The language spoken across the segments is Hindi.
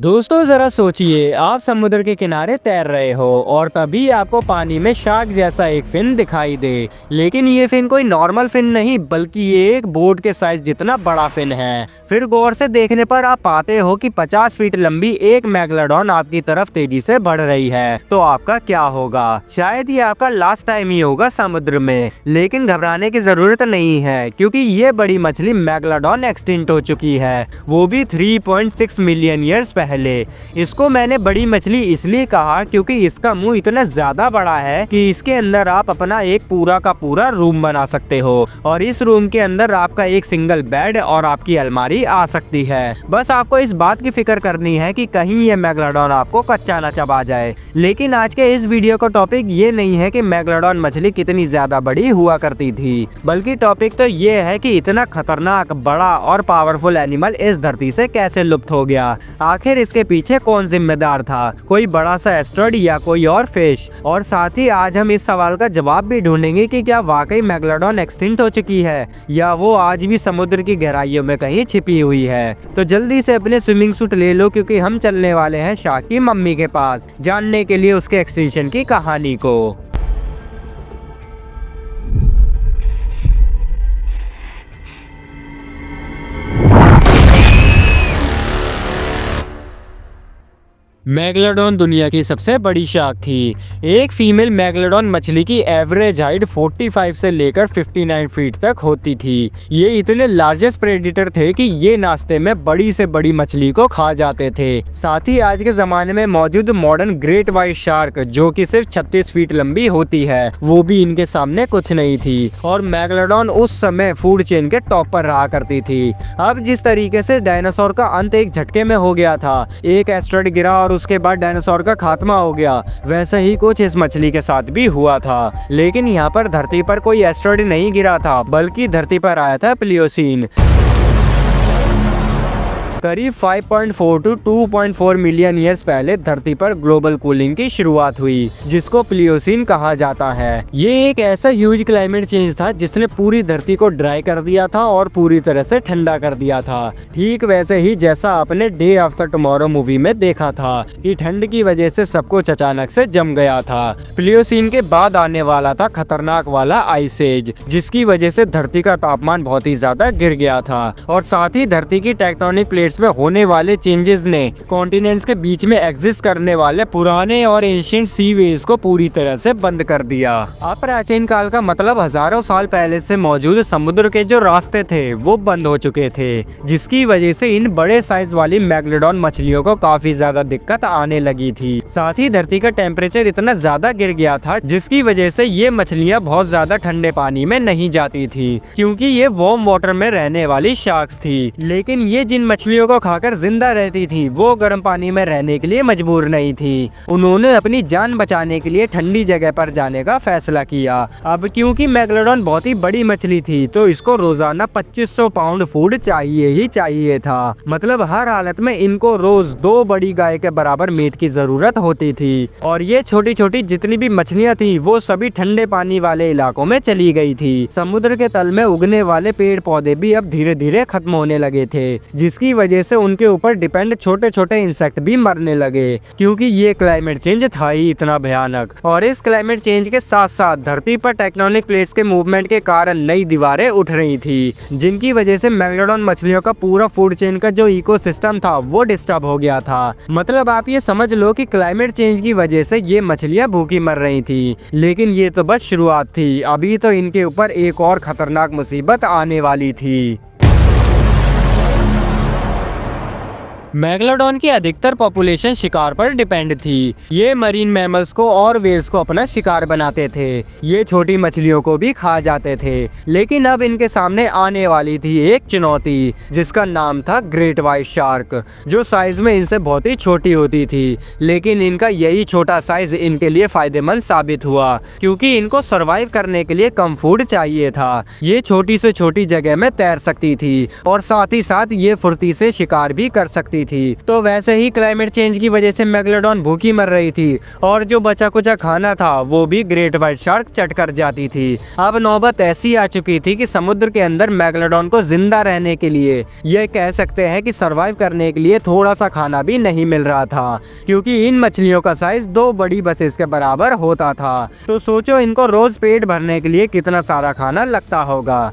दोस्तों जरा सोचिए, आप समुद्र के किनारे तैर रहे हो और तभी आपको पानी में शार्क जैसा एक फिन दिखाई दे। लेकिन ये फिन कोई नॉर्मल फिन नहीं बल्कि ये एक बोट के साइज जितना बड़ा फिन है। फिर गौर से देखने पर आप पाते हो कि 50 फीट लंबी एक मैगलोडॉन आपकी तरफ तेजी से बढ़ रही है। तो आपका क्या होगा? शायद ये आपका लास्ट टाइम ही होगा समुद्र में। लेकिन घबराने की जरूरत नहीं है, क्योंकि ये बड़ी मछली मैगलोडॉन एक्सटिंक्ट हो चुकी है, वो भी 3.6 मिलियन ईयर्स पहले। इसको मैंने बड़ी मछली इसलिए कहा क्योंकि इसका मुंह इतना ज्यादा बड़ा है कि इसके अंदर आप अपना एक पूरा का पूरा रूम बना सकते हो और इस रूम के अंदर आपका एक सिंगल बेड और आपकी अलमारी आ सकती है। बस आपको इस बात की फिक्र करनी है कि कहीं ये मैगलोडॉन आपको कच्चा न चबा जाए। लेकिन आज के इस वीडियो का टॉपिक ये नहीं है कि मैगलोडॉन मछली कितनी ज्यादा बड़ी हुआ करती थी, बल्कि टॉपिक तो ये है कि इतना खतरनाक, बड़ा और पावरफुल एनिमल इस धरती से कैसे लुप्त हो गया। आखिर इसके पीछे कौन जिम्मेदार था? कोई बड़ा सा एस्टेरॉयड या कोई और फिश? और साथ ही आज हम इस सवाल का जवाब भी ढूंढेंगे कि क्या वाकई मैगलोडॉन एक्सटिंक्ट हो चुकी है या वो आज भी समुद्र की गहराइयों में कहीं छिपी हुई है। तो जल्दी से अपने स्विमिंग सूट ले लो, क्योंकि हम चलने वाले हैं शार्क की मम्मी के पास जानने के लिए उसके एक्सटिंक्शन की कहानी को। मैगलोडॉन दुनिया की सबसे बड़ी शार्क थी। एक फीमेल मैगलोडॉन मछली की एवरेज हाइट 45 से लेकर 59 फीट तक होती थी। ये इतने लार्जेस्ट प्रेडिटर थे कि ये नाश्ते में बड़ी से बड़ी मछली को खा जाते थे। साथ ही आज के जमाने में मौजूद मॉडर्न ग्रेट व्हाइट शार्क, जो कि सिर्फ 36 फीट लंबी होती है, वो भी इनके सामने कुछ नहीं थी। और मैगलोडॉन उस समय फूड चेन के टॉप पर रहा करती थी। अब जिस तरीके से डायनासोर का अंत एक झटके में हो गया था, एक एस्टेरॉयड गिरा और उसके बाद डायनासोर का खात्मा हो गया, वैसा ही कुछ इस मछली के साथ भी हुआ था। लेकिन यहाँ पर धरती पर कोई एस्टेरॉयड नहीं गिरा था, बल्कि धरती पर आया था प्लियोसीन। करीब 5.4 to 2.4 मिलियन ईयर्स पहले धरती पर ग्लोबल कूलिंग की शुरुआत हुई, जिसको प्लियोसीन कहा जाता है। ये एक ऐसा ह्यूज क्लाइमेट चेंज था जिसने पूरी धरती को ड्राई कर दिया था और पूरी तरह से ठंडा कर दिया था। ठीक वैसे ही जैसा आपने डे आफ्टर टुमारो मूवी में देखा था कि ठंड की वजह से सब कुछ अचानक से जम गया था। प्लियोसीन के बाद आने वाला था खतरनाक वाला आइस एज, जिसकी वजह से धरती का तापमान बहुत ही ज्यादा गिर गया था। और साथ ही धरती की टेक्टोनिक प्लेट्स में होने वाले चेंजेस ने कॉन्टिनेंट्स के बीच में एग्जिस्ट करने वाले पुराने और एंशिएंट सी वेज को पूरी तरह से बंद कर दिया। अब प्राचीन काल का मतलब हजारों साल पहले से मौजूद समुद्र के जो रास्ते थे वो बंद हो चुके थे, जिसकी वजह से इन बड़े साइज वाली मैगलोडॉन मछलियों को काफी ज्यादा दिक्कत आने लगी थी। साथ ही धरती का टेम्परेचर इतना ज्यादा गिर गया था, जिसकी वजह से ये मछलियाँ बहुत ज्यादा ठंडे पानी में नहीं जाती थी, क्योंकि ये वार्म वाटर में रहने वाली शार्क्स थी। लेकिन ये जिन मछलियों को खाकर जिंदा रहती थी, वो गर्म पानी में रहने के लिए मजबूर नहीं थी। उन्होंने अपनी जान बचाने के लिए ठंडी जगह पर जाने का फैसला किया। अब क्योंकि मैगलोडॉन बहुत ही बड़ी मछली थी, तो इसको रोजाना 2500 पाउंड फूड चाहिए ही चाहिए था। मतलब हर हालत में इनको रोज 2 बड़ी गाय के बराबर मीट की जरूरत होती थी। और ये छोटी छोटी जितनी भी मछलियाँ थी, वो सभी ठंडे पानी वाले इलाकों में चली गई थी। समुद्र के तल में उगने वाले पेड़ पौधे भी अब धीरे धीरे खत्म होने लगे थे, जिसकी वजह से उनके ऊपर डिपेंड छोटे छोटे इंसेक्ट भी मरने लगे, क्योंकि ये क्लाइमेट चेंज था ही इतना भयानक। और इस क्लाइमेट चेंज के साथ साथ धरती पर टेक्टोनिक प्लेट्स के मूवमेंट के कारण नई दीवारें उठ रही थी, जिनकी वजह से मैगलोडॉन मछलियों का पूरा फूड चेन का जो इकोसिस्टम था वो डिस्टर्ब हो गया था। मतलब आप ये समझ लो कि क्लाइमेट चेंज की वजह से ये मछलियाँ भूखी मर रही थी। लेकिन ये तो बस शुरुआत थी, अभी तो इनके ऊपर एक और खतरनाक मुसीबत आने वाली थी। मैगलोडॉन की अधिकतर पॉपुलेशन शिकार पर डिपेंड थी। ये मरीन मैमल्स को और वेल्स को अपना शिकार बनाते थे। ये छोटी मछलियों को भी खा जाते थे। लेकिन अब इनके सामने आने वाली थी एक चुनौती, जिसका नाम था ग्रेट व्हाइट शार्क, जो साइज में इनसे बहुत ही छोटी होती थी। लेकिन इनका यही छोटा साइज इनके लिए फायदेमंद साबित हुआ, क्योंकि इनको सरवाइव करने के लिए कम फूड चाहिए था। ये छोटी से छोटी जगह में तैर सकती थी और साथ ही साथ ये फुर्ती से शिकार भी कर सकती जाती थी। तो वैसे ही क्लाइमेट चेंज की वजह से मेगलोडॉन भूखी मर रही थी और जो बचा कुचा खाना था वो भी ग्रेट व्हाइट शार्क चट कर जाती थी। अब नौबत ऐसी आ चुकी थी कि समुद्र के अंदर मेगलोडॉन को जिंदा रहने के लिए, ये कह सकते हैं कि सरवाइव करने के लिए थोड़ा सा खाना भी नहीं मिल रहा था, क्योंकि इन मछलियों का साइज 2 बड़ी बसेस के बराबर होता था। तो सोचो इनको रोज पेट भरने के लिए कितना सारा खाना लगता होगा।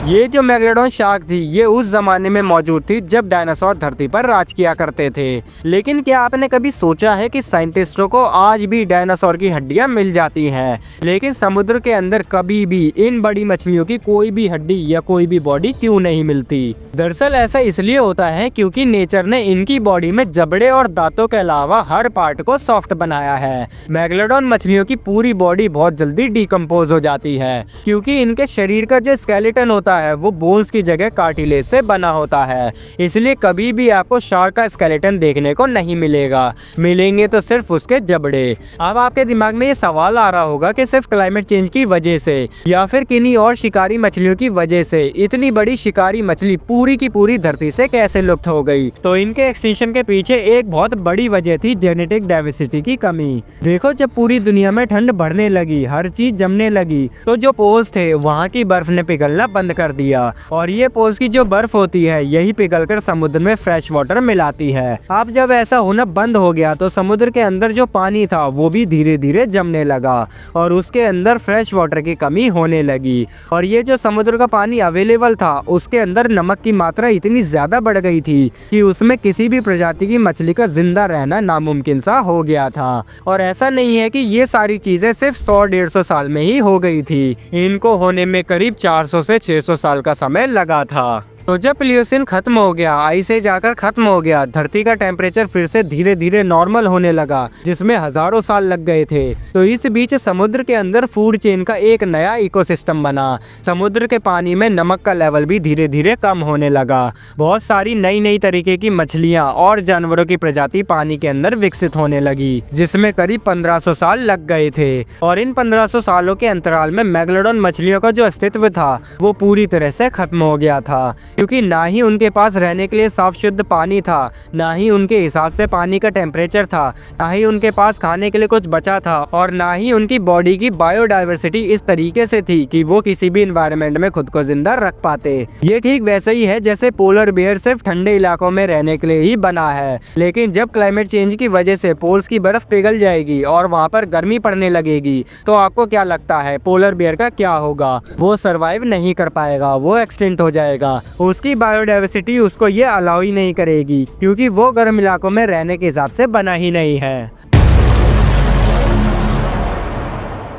ये जो मेगलोडॉन शार्क थी ये उस जमाने में मौजूद थी जब डायनासोर धरती पर राज किया करते थे। लेकिन क्या आपने कभी सोचा है कि साइंटिस्टों को आज भी डायनासोर की हड्डियां मिल जाती हैं, लेकिन समुद्र के अंदर कभी भी इन बड़ी मछलियों की कोई भी हड्डी या कोई भी बॉडी क्यों नहीं मिलती? दरअसल ऐसा इसलिए होता है क्योंकि नेचर ने इनकी बॉडी में जबड़े और दांतों के अलावा हर पार्ट को सॉफ्ट बनाया है। मेगलोडॉन मछलियों की पूरी बॉडी बहुत जल्दी डिकम्पोज हो जाती है क्योंकि इनके शरीर का जो स्केलेटन होता है वो बोन्स की जगह कार्टिलेज से बना होता है। इसलिए कभी भी आपको शार्क का स्केलेटन देखने को नहीं मिलेगा, मिलेंगे तो सिर्फ उसके जबड़े। अब आपके दिमाग में ये सवाल आ रहा होगा कि सिर्फ क्लाइमेट चेंज की वजह से या फिर किन्हीं और शिकारी मछलियों की वजह से इतनी बड़ी शिकारी मछली पूरी की पूरी धरती से कैसे लुप्त हो गई? तो इनके एक्सटिंक्शन के पीछे एक बहुत बड़ी वजह थी जेनेटिक डाइवर्सिटी की कमी। देखो जब पूरी दुनिया में ठंड बढ़ने लगी, हर चीज जमने लगी, तो जो पोल्स थे वहाँ की बर्फ ने पिघलना बंद कर दिया और ये पोल्स की जो बर्फ होती है यही पिघलकर समुद्र में फ्रेश वाटर मिलाती है। अब जब ऐसा होना बंद हो गया तो समुद्र के अंदर जो पानी था वो भी धीरे धीरे जमने लगा और उसके अंदर फ्रेश वाटर की कमी होने लगी। और ये जो समुद्र का पानी अवेलेबल था उसके अंदर नमक की मात्रा इतनी ज्यादा बढ़ गई थी कि उसमें किसी भी प्रजाति की मछली का जिंदा रहना नामुमकिन सा हो गया था। और ऐसा नहीं है कि ये सारी चीजें सिर्फ 100-150 साल में ही हो गई थी, इनको होने में करीब 400 से 600 साल का समय लगा था। तो जब प्लियोसीन खत्म हो गया, आइस एज आकर खत्म हो गया, धरती का टेम्परेचर फिर से धीरे धीरे नॉर्मल होने लगा जिसमें हजारों साल लग गए थे। तो इस बीच समुद्र के अंदर फूड चेन का एक नया इकोसिस्टम बना। समुद्र के पानी में नमक का लेवल भी धीरे धीरे कम होने लगा। बहुत सारी नई नई तरीके की मछलियां और जानवरों की प्रजाति पानी के अंदर विकसित होने लगी जिसमें करीब 1500 साल लग गए थे। और इन 1500 सालों के अंतराल में मेगलोडॉन मछलियों का जो अस्तित्व था वो पूरी तरह से खत्म हो गया था, क्योंकि ना ही उनके पास रहने के लिए साफ शुद्ध पानी था, ना ही उनके हिसाब से पानी का टेम्परेचर था, ना ही उनके पास खाने के लिए कुछ बचा था और ना ही उनकी बॉडी की बायोडाइवर्सिटी इस तरीके से थी कि वो किसी भी एनवायरनमेंट में खुद को जिंदा रख पाते। ये ठीक वैसे ही है जैसे पोलर बियर सिर्फ ठंडे इलाकों में रहने के लिए ही बना है, लेकिन जब क्लाइमेट चेंज की वजह से पोल्स की बर्फ पिघल जाएगी और वहाँ पर गर्मी पड़ने लगेगी तो आपको क्या लगता है पोलर बियर का क्या होगा? वो सरवाइव नहीं कर पाएगा, वो एक्सटिंक्ट हो जाएगा। उसकी बायोडाइवर्सिटी उसको ये अलाउ ही नहीं करेगी क्योंकि वो गर्म इलाकों में रहने के हिसाब से बना ही नहीं है।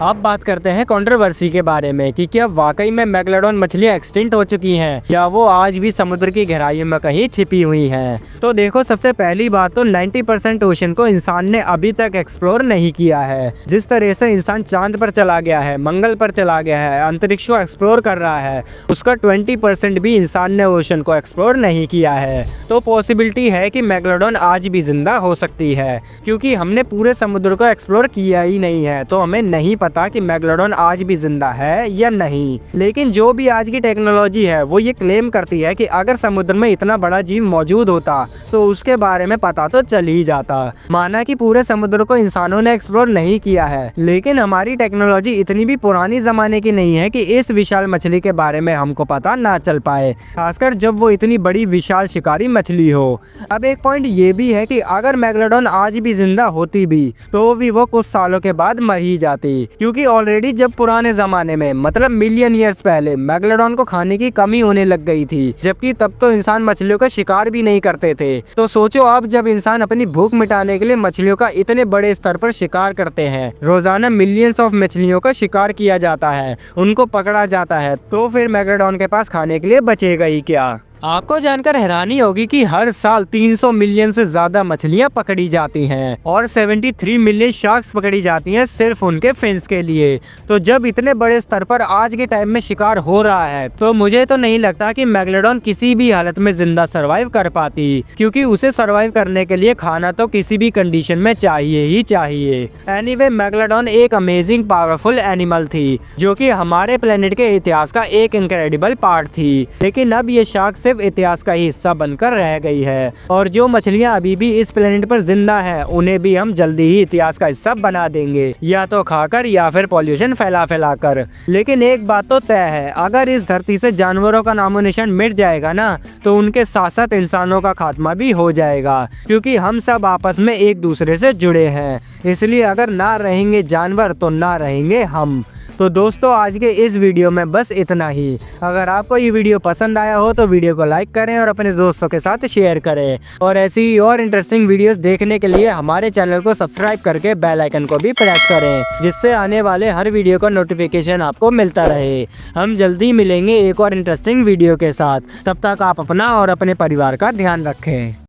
अब बात करते हैं कंट्रोवर्सी के बारे में कि क्या वाकई में मेगलोडॉन मछलियां एक्सटिंक्ट हो चुकी हैं या वो आज भी समुद्र की गहराइयों में कहीं छिपी हुई हैं। तो देखो सबसे पहली बात तो 90% ओशन को इंसान ने अभी तक एक्सप्लोर नहीं किया है। जिस तरह से इंसान चांद पर चला गया है, मंगल पर चला गया है, अंतरिक्ष को एक्सप्लोर कर रहा है, उसका 20% भी इंसान ने ओशन को एक्सप्लोर नहीं किया है। तो पॉसिबिलिटी है कि मेगलोडॉन आज भी जिंदा हो सकती है क्योंकि हमने पूरे समुद्र को एक्सप्लोर किया ही नहीं है, तो हमें नहीं पता कि मेगलोडॉन आज भी जिंदा है या नहीं। लेकिन जो भी आज की टेक्नोलॉजी है वो ये क्लेम करती है कि अगर समुद्र में इतना बड़ा जीव मौजूद होता तो उसके बारे में पता तो चल ही जाता। माना कि पूरे समुद्र को इंसानों ने एक्सप्लोर नहीं किया है, लेकिन हमारी टेक्नोलॉजी इतनी भी पुरानी जमाने की नहीं है कि इस विशाल मछली के बारे में हमको पता ना चल पाए, खासकर जब वो इतनी बड़ी विशाल शिकारी मछली हो। अब एक पॉइंट ये भी है कि अगर मेगलोडॉन आज भी जिंदा होती भी तो भी वो कुछ सालों के बाद मर ही जाती, क्योंकि ऑलरेडी जब पुराने जमाने में मतलब मिलियन ईयर्स पहले मेगलोडॉन को खाने की कमी होने लग गई थी, जबकि तब तो इंसान मछलियों का शिकार भी नहीं करते थे। तो सोचो अब जब इंसान अपनी भूख मिटाने के लिए मछलियों का इतने बड़े स्तर पर शिकार करते हैं, रोजाना मिलियंस ऑफ मछलियों का शिकार किया जाता है, उनको पकड़ा जाता है, तो फिर मेगलोडॉन के पास खाने के लिए बचेगा ही क्या? आपको जानकर हैरानी होगी कि हर साल 300 मिलियन से ज्यादा मछलियां पकड़ी जाती हैं और 73 मिलियन शार्क्स पकड़ी जाती हैं सिर्फ उनके फिन्स के लिए। तो जब इतने बड़े स्तर पर आज के टाइम में शिकार हो रहा है तो मुझे तो नहीं लगता कि मेगलोडॉन किसी भी हालत में जिंदा सरवाइव कर पाती, क्योंकि उसे सरवाइव करने के लिए खाना तो किसी भी कंडीशन में चाहिए ही चाहिए। एनीवे, मेगलोडॉन एक अमेजिंग पावरफुल एनिमल थी जो कि हमारे प्लेनेट के इतिहास का एक इनक्रेडिबल पार्ट थी, लेकिन अब ये शार्क सिर्फ इतिहास का ही हिस्सा बनकर रह गई है। और जो मछलियाँ अभी भी इस प्लेनेट पर जिंदा हैं, उन्हें भी हम जल्दी ही इतिहास का हिस्सा बना देंगे, या तो खाकर या फिर पॉल्यूशन फैला कर। लेकिन एक बात तो तय है, अगर इस धरती से जानवरों का नामो निशान मिट जाएगा ना, तो उनके साथ साथ इंसानों का खात्मा भी हो जाएगा, क्योंकि हम सब आपस में एक दूसरे से जुड़े हैं। इसलिए अगर ना रहेंगे जानवर तो ना रहेंगे हम। तो दोस्तों, आज के इस वीडियो में बस इतना ही। अगर आपको ये वीडियो पसंद आया हो तो वीडियो को लाइक करें और अपने दोस्तों के साथ शेयर करें। और ऐसी ही और इंटरेस्टिंग वीडियोस देखने के लिए हमारे चैनल को सब्सक्राइब करके बेल आइकन को भी प्रेस करें, जिससे आने वाले हर वीडियो का नोटिफिकेशन आपको मिलता रहे। हम जल्दी मिलेंगे एक और इंटरेस्टिंग वीडियो के साथ। तब तक आप अपना और अपने परिवार का ध्यान रखें।